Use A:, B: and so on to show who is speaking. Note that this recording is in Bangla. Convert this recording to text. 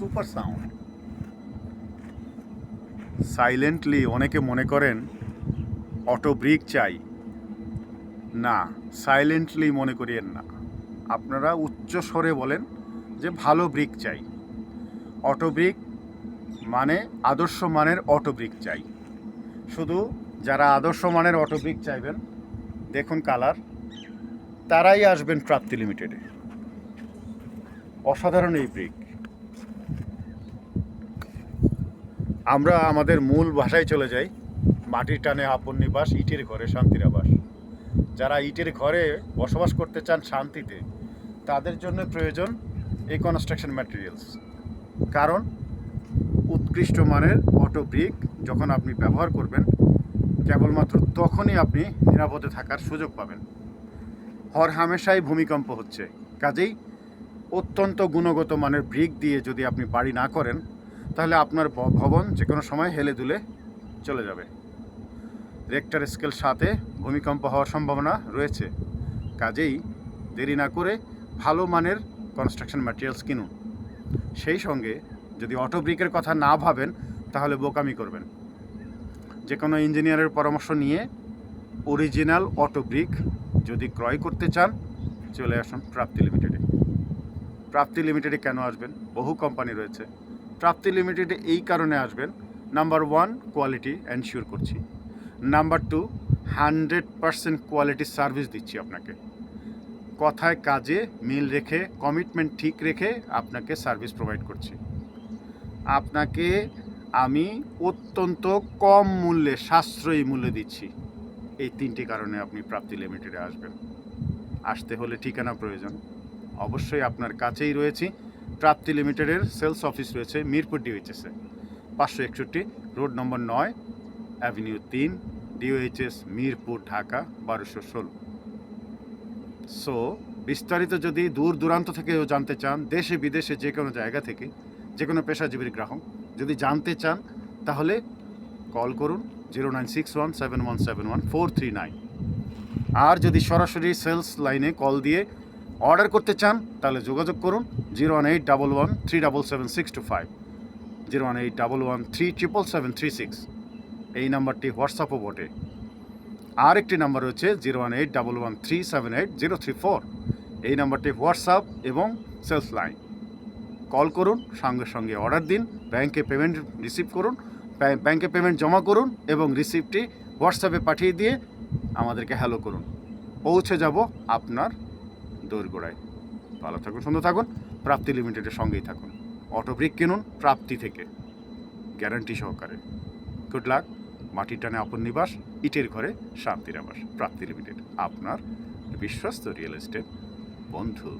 A: Super sound. সাইলেন্টলি অনেকে মনে করেন অটো ব্রিক চাই, না, সাইলেন্টলি মনে করিয়েন না। আপনারা উচ্চ স্বরে বলেন যে ভালো ব্রিক চাই। অটো ব্রিক মানে আদর্শ মানের অটো ব্রিক চাই। শুধু যারা আদর্শ মানের অটো ব্রিক চাইবেন, দেখুন কালার, তারাই আসবেন প্রাপ্তি লিমিটেডে। অসাধারণ এই ব্রিক। আমরা আমাদের মূল ভাষায় চলে যাই, মাটির টানে আপন নিবাস, ইটের ঘরে শান্তির আবাস। যারা ইটের ঘরে বসবাস করতে চান শান্তিতে, তাদের জন্য প্রয়োজন এই কনস্ট্রাকশন ম্যাটেরিয়ালস। কারণ উৎকৃষ্ট মানের অটো ব্রিক যখন আপনি ব্যবহার করবেন, কেবলমাত্র তখনই আপনি নিরাপদে থাকার সুযোগ পাবেন। হর হামেশাই ভূমিকম্প হচ্ছে, কাজেই অত্যন্ত গুণগত মানের ব্রিক দিয়ে যদি আপনি বাড়ি না করেন, তাহলে আপনার ভবন যে কোনো সময় হেলে দুলে চলে যাবে। রেক্টার স্কেল 7-এ ভূমিকম্প হওয়ার সম্ভাবনা রয়েছে। কাজেই দেরি না করে ভালো মানের কনস্ট্রাকশন ম্যাটেরিয়ালস কিনুন। সেই সঙ্গে যদি অটো ব্রিকের কথা না ভাবেন, তাহলে বোকামি করবেন। যে কোনো ইঞ্জিনিয়ারের পরামর্শ নিয়ে অরিজিনাল অটো ব্রিক যদি ক্রয় করতে চান, চলে আসুন প্রাপ্তি লিমিটেডে। প্রাপ্তি লিমিটেডে কেন আসবেন? বহু কোম্পানি রয়েছে। প্রাপ্তি লিমিটেডে এই কারণে আসবেন, নাম্বার 1, কোয়ালিটি এনশিওর করছি। নাম্বার 2, 100% কোয়ালিটি সার্ভিস দিচ্ছি আপনাকে। কথায় কাজে মিল রেখে, কমিটমেন্ট ঠিক রেখে আপনাকে সার্ভিস প্রোভাইড করছি। আপনাকে আমি অত্যন্ত কম মূল্যে, সাশ্রয়ী মূল্যে দিচ্ছি। এই 3টি কারণে আপনি প্রাপ্তি লিমিটেডে আসবেন। আসতে হলে ঠিকানা প্রয়োজন। অবশ্যই আপনার কাছেই রয়েছি। প্রাপ্তি লিমিটেডের সেলস অফিস রয়েছে Mirpur ডিওএইচএসে, 561 road number 9, avenue 3, DOHS, Mirpur, Dhaka 1216। So বিস্তারিত যদি দূর দূরান্ত থেকেও জানতে চান, দেশে বিদেশে যে কোনো জায়গা থেকে, যে কোনো পেশাজীবীর গ্রাহক যদি জানতে চান, তাহলে কল করুন 09617171 439। আর যদি সরাসরি সেলস লাইনে কল দিয়ে অর্ডার করতে চান, তাহলে যোগাযোগ করুন 01811377625, 01811377736। এই নাম্বারটি হোয়াটসঅ্যাপও বটে। আর একটি নাম্বার রয়েছে 01811378034। এই নাম্বারটি হোয়াটসঅ্যাপ এবং সেলস লাইন। কল করুন, সঙ্গে সঙ্গে অর্ডার দিন, ব্যাংকে পেমেন্ট রিসিভ করুন, ব্যাংকে পেমেন্ট জমা করুন এবং রিসিপ্টটি হোয়াটসঅ্যাপে পাঠিয়ে দিয়ে আমাদেরকে হ্যালো করুন। পৌঁছে যাব আপনার দোরগোড়ায়। ভালো থাকুন, সুন্দর থাকুন, প্রাপ্তি লিমিটেডের সঙ্গেই থাকুন। অটো ব্রিক কিনুন প্রাপ্তি থেকে, গ্যারান্টি সহকারে। Good luck. মাটির টানে আপন নিবাস, ইটের ঘরে শান্তির আবাস। প্রাপ্তি লিমিটেড, আপনার বিশ্বস্ত রিয়েল এস্টেট বন্ধু।